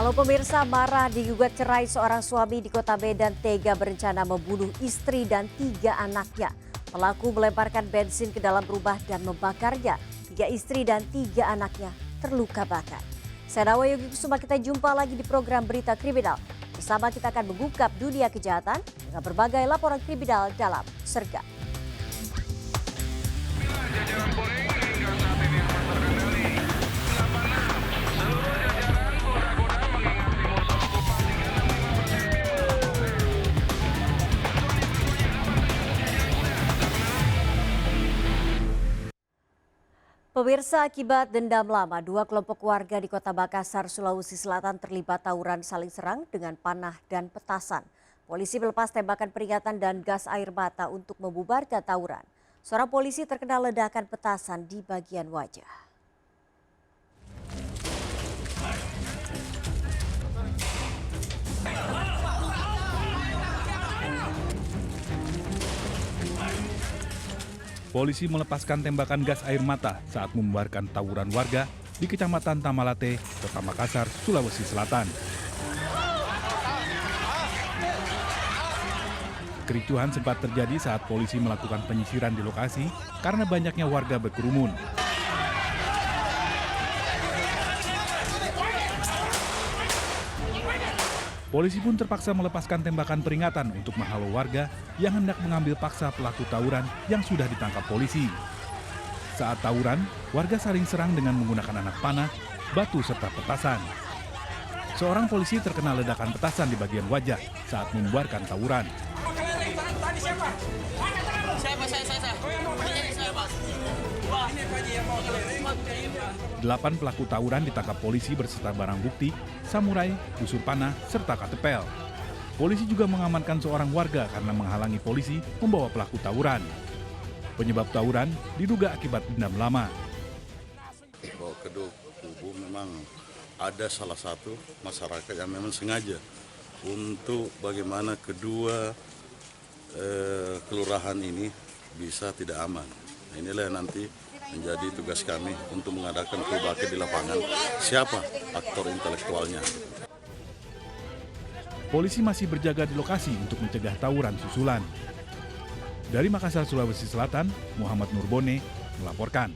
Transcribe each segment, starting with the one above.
Halo pemirsa, marah digugat cerai seorang suami di Kota Medan tega berencana membunuh istri dan 3 anaknya. Pelaku melemparkan bensin ke dalam rumah dan membakarnya. 3 istri dan 3 anaknya terluka bakar. Saya Nawa Yogi Kusuma, kita jumpa lagi di program Berita Kriminal. Bersama kita akan mengungkap dunia kejahatan dengan berbagai laporan kriminal dalam Sergap. Pemirsa, akibat dendam lama, 2 kelompok warga di Kota Makassar, Sulawesi Selatan terlibat tawuran saling serang dengan panah dan petasan. Polisi melepas tembakan peringatan dan gas air mata untuk membubarkan tawuran. Seorang polisi terkena ledakan petasan di bagian wajah. Polisi melepaskan tembakan gas air mata saat membubarkan tawuran warga di Kecamatan Tamalate, Kota Makassar, Sulawesi Selatan. Kericuhan sempat terjadi saat polisi melakukan penyisiran di lokasi karena banyaknya warga berkerumun. Polisi pun terpaksa melepaskan tembakan peringatan untuk menghalau warga yang hendak mengambil paksa pelaku tawuran yang sudah ditangkap polisi. Saat tawuran, warga saling serang dengan menggunakan anak panah, batu serta petasan. Seorang polisi terkena ledakan petasan di bagian wajah saat membubarkan tawuran. Delapan pelaku tawuran ditangkap polisi berserta barang bukti, samurai, busur panah, serta katepel. Polisi juga mengamankan seorang warga karena menghalangi polisi membawa pelaku tawuran. Penyebab tawuran diduga akibat dendam lama. Bahwa kedua kubu memang ada salah satu masyarakat yang memang sengaja untuk bagaimana kedua kelurahan ini bisa tidak aman. Nah, inilah yang nanti menjadi tugas kami untuk mengadakan perubahan di lapangan. Siapa aktor intelektualnya? Polisi masih berjaga di lokasi untuk mencegah tawuran susulan. Dari Makassar, Sulawesi Selatan, Muhammad Nurbone melaporkan.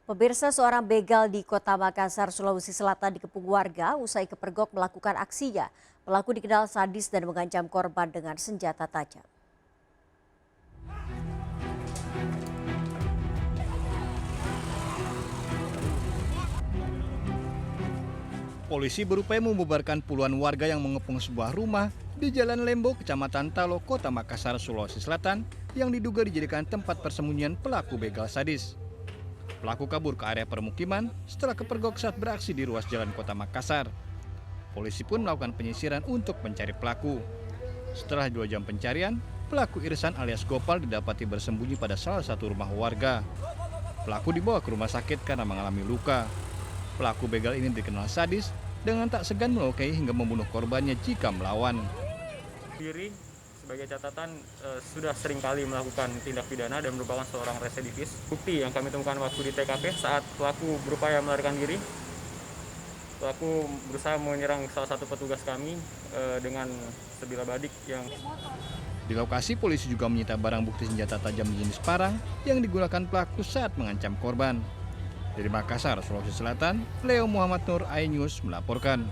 Pemirsa, seorang begal di Kota Makassar, Sulawesi Selatan dikepung warga usai kepergok melakukan aksinya. Pelaku dikenal sadis dan mengancam korban dengan senjata tajam. Polisi berupaya membubarkan puluhan warga yang mengepung sebuah rumah di Jalan Lembo, Kecamatan Talo, Kota Makassar, Sulawesi Selatan yang diduga dijadikan tempat persembunyian pelaku begal sadis. Pelaku kabur ke area permukiman setelah kepergok saat beraksi di ruas jalan Kota Makassar. Polisi pun melakukan penyisiran untuk mencari pelaku. Setelah 2 jam pencarian, pelaku Irsan alias Gopal didapati bersembunyi pada salah satu rumah warga. Pelaku dibawa ke rumah sakit karena mengalami luka. Pelaku begal ini dikenal sadis dengan tak segan melukai hingga membunuh korbannya jika melawan. Diri sebagai catatan sudah seringkali melakukan tindak pidana dan merupakan seorang residivis. Bukti yang kami temukan waktu di TKP saat pelaku berupaya melarikan diri, pelaku berusaha menyerang salah satu petugas kami dengan sebilah badik yang... Di lokasi polisi juga menyita barang bukti senjata tajam jenis parang yang digunakan pelaku saat mengancam korban. Dari Makassar, Sulawesi Selatan, Leo Muhammad Nur, iNews melaporkan.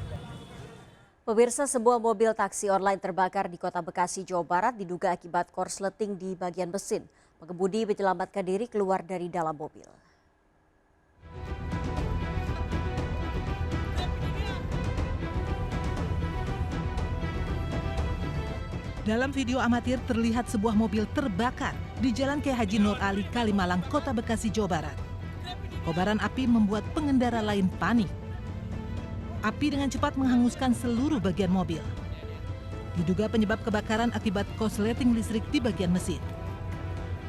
Pemirsa, sebuah mobil taksi online terbakar di Kota Bekasi, Jawa Barat diduga akibat korsleting di bagian mesin. Pengemudi menyelamatkan diri keluar dari dalam mobil. Dalam video amatir terlihat sebuah mobil terbakar di Jalan Kiai Haji Nur Ali, Kalimalang, Kota Bekasi, Jawa Barat. Kobaran api membuat pengendara lain panik. Api dengan cepat menghanguskan seluruh bagian mobil. Diduga penyebab kebakaran akibat korsleting listrik di bagian mesin.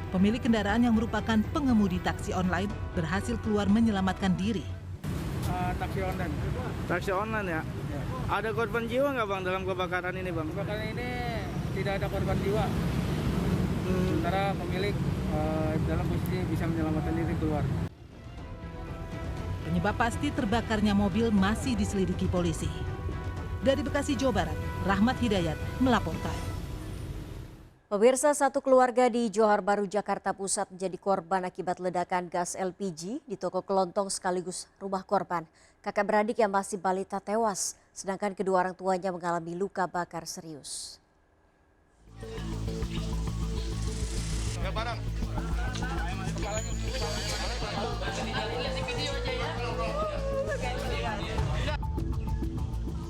Pemilik kendaraan yang merupakan pengemudi taksi online berhasil keluar menyelamatkan diri. Taksi online. Taksi online ya? Ada korban jiwa nggak Bang dalam kebakaran ini Bang? Kebakaran ini tidak ada korban jiwa. Sementara pemilik dalam posisi bisa menyelamatkan diri keluar. Penyebab pasti terbakarnya mobil masih diselidiki polisi. Dari Bekasi, Jawa Barat, Rahmat Hidayat melaporkan. Pemirsa, satu keluarga di Johar Baru, Jakarta Pusat menjadi korban akibat ledakan gas LPG di toko kelontong sekaligus rumah korban. Kakak beradik yang masih balita tewas, sedangkan kedua orang tuanya mengalami luka bakar serius.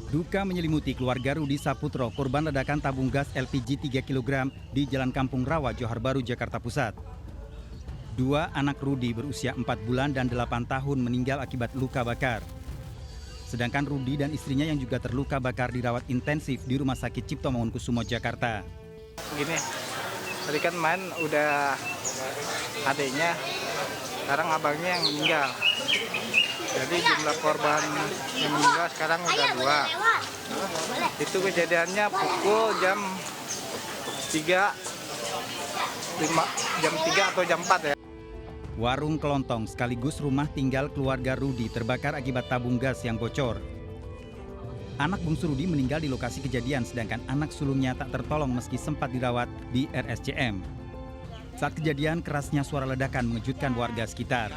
Duka menyelimuti keluarga Rudi Saputro, korban ledakan tabung gas LPG 3 kg di Jalan Kampung Rawa, Johar Baru, Jakarta Pusat. Dua anak Rudi berusia 4 bulan dan 8 tahun meninggal akibat luka bakar. Sedangkan Rudi dan istrinya yang juga terluka bakar dirawat intensif di Rumah Sakit Cipto Mangunkusumo, Jakarta. Gini, tadi kan main udah adiknya, sekarang abangnya yang meninggal. Jadi jumlah korban yang meninggal sekarang udah 2. Itu kejadiannya pukul jam 3 atau jam 4 ya. Warung kelontong sekaligus rumah tinggal keluarga Rudi terbakar akibat tabung gas yang bocor. Anak bungsu Rudi meninggal di lokasi kejadian, sedangkan anak sulungnya tak tertolong meski sempat dirawat di RSCM. Saat kejadian, kerasnya suara ledakan mengejutkan warga sekitar.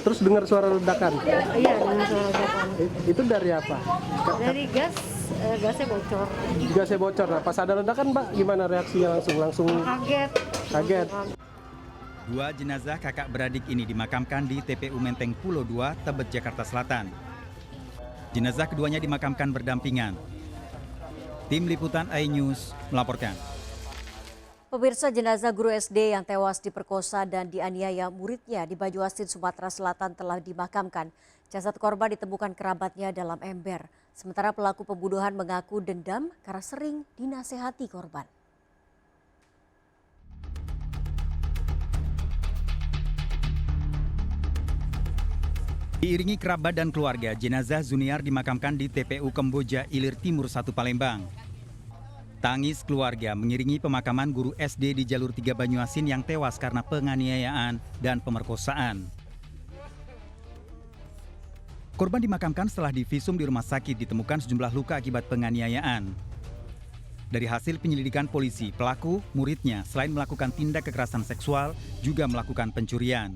Terus dengar suara ledakan? Iya, dengar suara ledakan. Itu dari apa? Dari gasnya bocor. Gasnya bocor. Nah, pas ada ledakan, Mbak, gimana reaksinya langsung? Kaget. Dua jenazah kakak beradik ini dimakamkan di TPU Menteng Pulo 2, Tebet, Jakarta Selatan. Jenazah keduanya dimakamkan berdampingan. Tim Liputan iNews melaporkan. Pemirsa, jenazah guru SD yang tewas diperkosa dan dianiaya muridnya di Banyuasin, Sumatera Selatan telah dimakamkan. Jasad korban ditemukan kerabatnya dalam ember. Sementara pelaku pembunuhan mengaku dendam karena sering dinasehati korban. Diiringi kerabat dan keluarga, jenazah Zuniar dimakamkan di TPU Kemboja, Ilir Timur 1 Palembang. Tangis keluarga mengiringi pemakaman guru SD di Jalur 3 Banyuasin yang tewas karena penganiayaan dan pemerkosaan. Korban dimakamkan setelah divisum di rumah sakit ditemukan sejumlah luka akibat penganiayaan. Dari hasil penyelidikan polisi, pelaku, muridnya, selain melakukan tindak kekerasan seksual, juga melakukan pencurian.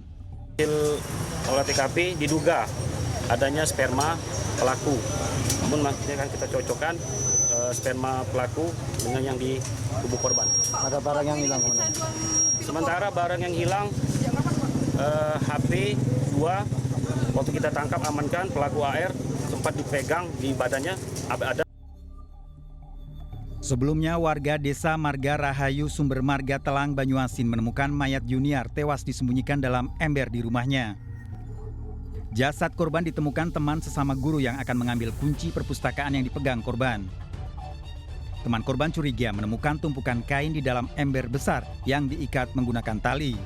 Olah TKP diduga adanya sperma pelaku. Namun nantinya akan kita cocokkan sperma pelaku dengan yang di tubuh korban. Ada barang yang hilang? Sementara barang yang hilang HP 2, waktu kita tangkap amankan pelaku AR sempat dipegang di badannya ada. Sebelumnya warga desa Marga Rahayu Sumber Marga Telang Banyuasin menemukan mayat Junior tewas disembunyikan dalam ember di rumahnya. Jasad korban ditemukan teman sesama guru yang akan mengambil kunci perpustakaan yang dipegang korban. Teman korban curiga menemukan tumpukan kain di dalam ember besar yang diikat menggunakan tali.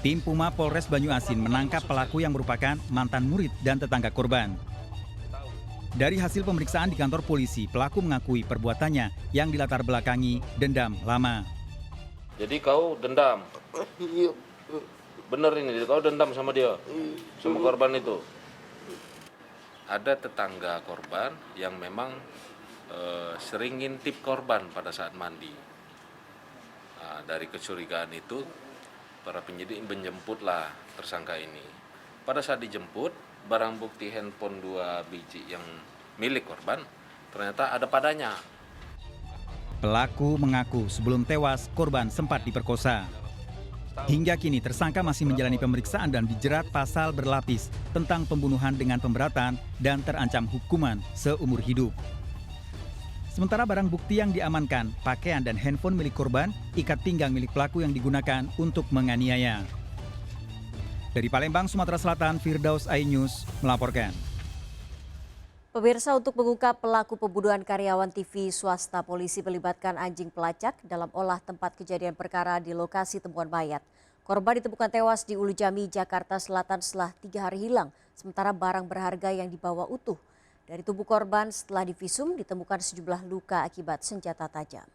Tim Puma Polres Banyuasin menangkap pelaku yang merupakan mantan murid dan tetangga korban. Dari hasil pemeriksaan di kantor polisi, pelaku mengakui perbuatannya yang dilatar belakangi dendam lama. Jadi kau dendam? Iya. Bener ini, kau dendam sama dia? Sama korban itu? Ada tetangga korban yang memang sering ngintip korban pada saat mandi. Nah, dari kecurigaan itu, para penyidik menjemputlah tersangka ini. Pada saat dijemput, barang bukti handphone 2 biji yang milik korban ternyata ada padanya. Pelaku mengaku sebelum tewas korban sempat diperkosa. Hingga kini tersangka masih menjalani pemeriksaan dan dijerat pasal berlapis tentang pembunuhan dengan pemberatan dan terancam hukuman seumur hidup. Sementara barang bukti yang diamankan, pakaian dan handphone milik korban, ikat pinggang milik pelaku yang digunakan untuk menganiaya. Dari Palembang, Sumatera Selatan, Firdaus iNews melaporkan. Pemirsa, untuk mengungkap pelaku pembunuhan karyawan TV swasta, polisi melibatkan anjing pelacak dalam olah tempat kejadian perkara di lokasi temuan mayat. Korban ditemukan tewas di Ulu Jami, Jakarta Selatan setelah 3 hari hilang, sementara barang berharga yang dibawa utuh. Dari tubuh korban setelah divisum ditemukan sejumlah luka akibat senjata tajam.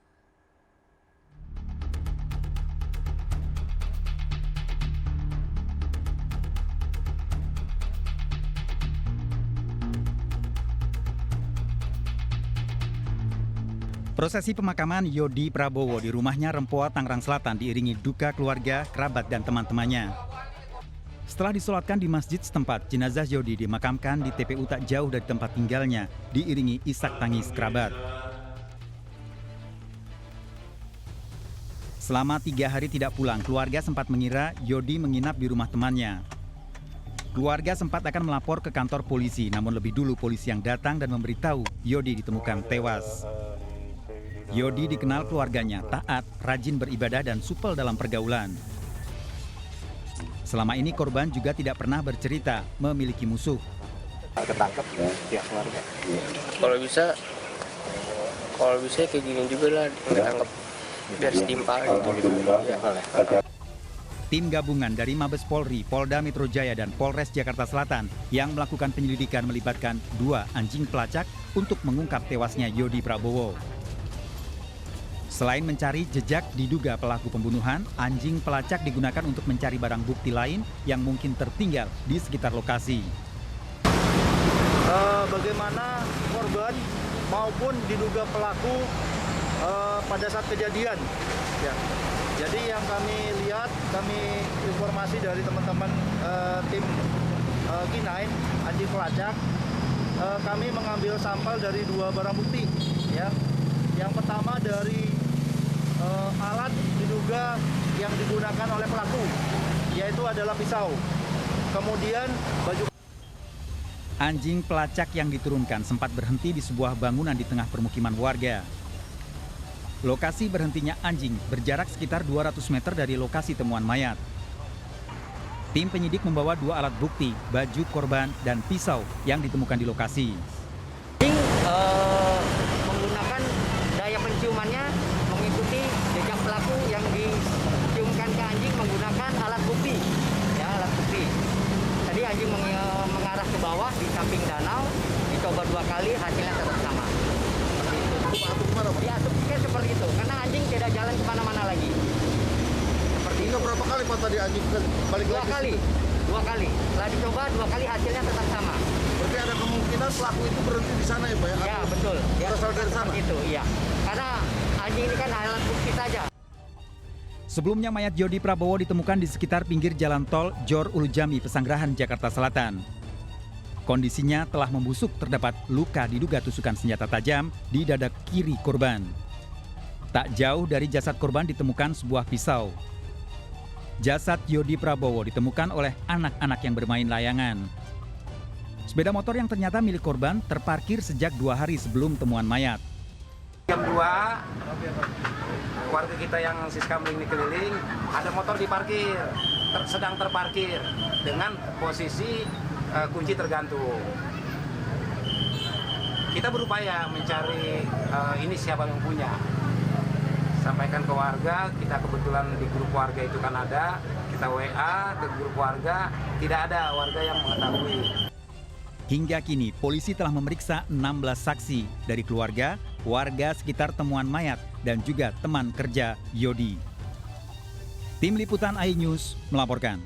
Prosesi pemakaman Yodi Prabowo di rumahnya Rempoa, Tangerang Selatan diiringi duka keluarga, kerabat, dan teman-temannya. Setelah disolatkan di masjid setempat, jenazah Yodi dimakamkan di TPU tak jauh dari tempat tinggalnya, diiringi isak tangis kerabat. Selama 3 hari tidak pulang, keluarga sempat mengira Yodi menginap di rumah temannya. Keluarga sempat akan melapor ke kantor polisi, namun lebih dulu polisi yang datang dan memberitahu Yodi ditemukan tewas. Yodi dikenal keluarganya taat, rajin beribadah, dan supel dalam pergaulan. Selama ini korban juga tidak pernah bercerita memiliki musuh. Ketangkep ya keluarga. Kalau bisa kayak gini juga lah ketangkep biar setimpal gitu. Ya. Tim gabungan dari Mabes Polri, Polda Metro Jaya, dan Polres Jakarta Selatan yang melakukan penyelidikan melibatkan 2 anjing pelacak untuk mengungkap tewasnya Yodi Prabowo. Selain mencari jejak diduga pelaku pembunuhan, anjing pelacak digunakan untuk mencari barang bukti lain yang mungkin tertinggal di sekitar lokasi. Bagaimana korban maupun diduga pelaku pada saat kejadian. Ya. Jadi yang kami lihat, kami informasi dari teman-teman tim K9 anjing pelacak, kami mengambil sampel dari 2 barang bukti. Ya. Yang pertama dari alat diduga yang digunakan oleh pelaku, yaitu adalah pisau. Kemudian baju. Anjing pelacak yang diturunkan sempat berhenti di sebuah bangunan di tengah permukiman warga. Lokasi berhentinya anjing berjarak sekitar 200 meter dari lokasi temuan mayat. Tim penyidik membawa 2 alat bukti, baju korban, dan pisau yang ditemukan di lokasi. Menggunakan daya penciumannya mengikuti jejak pelaku yang diciumkan ke anjing menggunakan alat bukti. Ya, alat bukti. Tadi anjing mengarah ke bawah di samping danau, dicoba 2 kali, hasilnya tetap sama. Seperti itu. Diasupkan seperti itu, karena anjing tidak jalan kemana-mana lagi. Seperti itu. Berapa kali Pak tadi anjing balik lagi? 2 kali. Setelah dicoba 2 kali hasilnya tetap sama. Berarti ada kemungkinan pelaku itu berhenti di sana ya Pak ya? Ya, betul. Ya, berasal dari sana? Itu, iya. Karena anjing ini kan alat bukti saja. Sebelumnya mayat Yodi Prabowo ditemukan di sekitar pinggir jalan tol Jor Ulu Jami, Pesanggerahan, Jakarta Selatan. Kondisinya telah membusuk, terdapat luka diduga tusukan senjata tajam di dada kiri korban. Tak jauh dari jasad korban ditemukan sebuah pisau. Jasad Yodi Prabowo ditemukan oleh anak-anak yang bermain layangan. Sepeda motor yang ternyata milik korban terparkir sejak 2 hari sebelum temuan mayat. Jam 2, warga kita yang siskamling ini keliling, ada motor diparkir, sedang terparkir dengan posisi kunci tergantung. Kita berupaya mencari ini siapa yang punya. Sampaikan ke warga, kita kebetulan di grup warga itu kan ada, kita WA ke grup warga, tidak ada warga yang mengetahui. Hingga kini, polisi telah memeriksa 16 saksi dari keluarga, warga sekitar temuan mayat, dan juga teman kerja Yodi. Tim Liputan iNews melaporkan.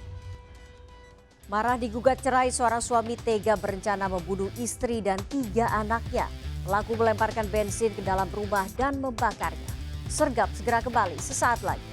Marah digugat cerai, seorang suami tega berencana membunuh istri dan 3 anaknya. Pelaku melemparkan bensin ke dalam rumah dan membakarnya. Sergap segera kembali sesaat lagi.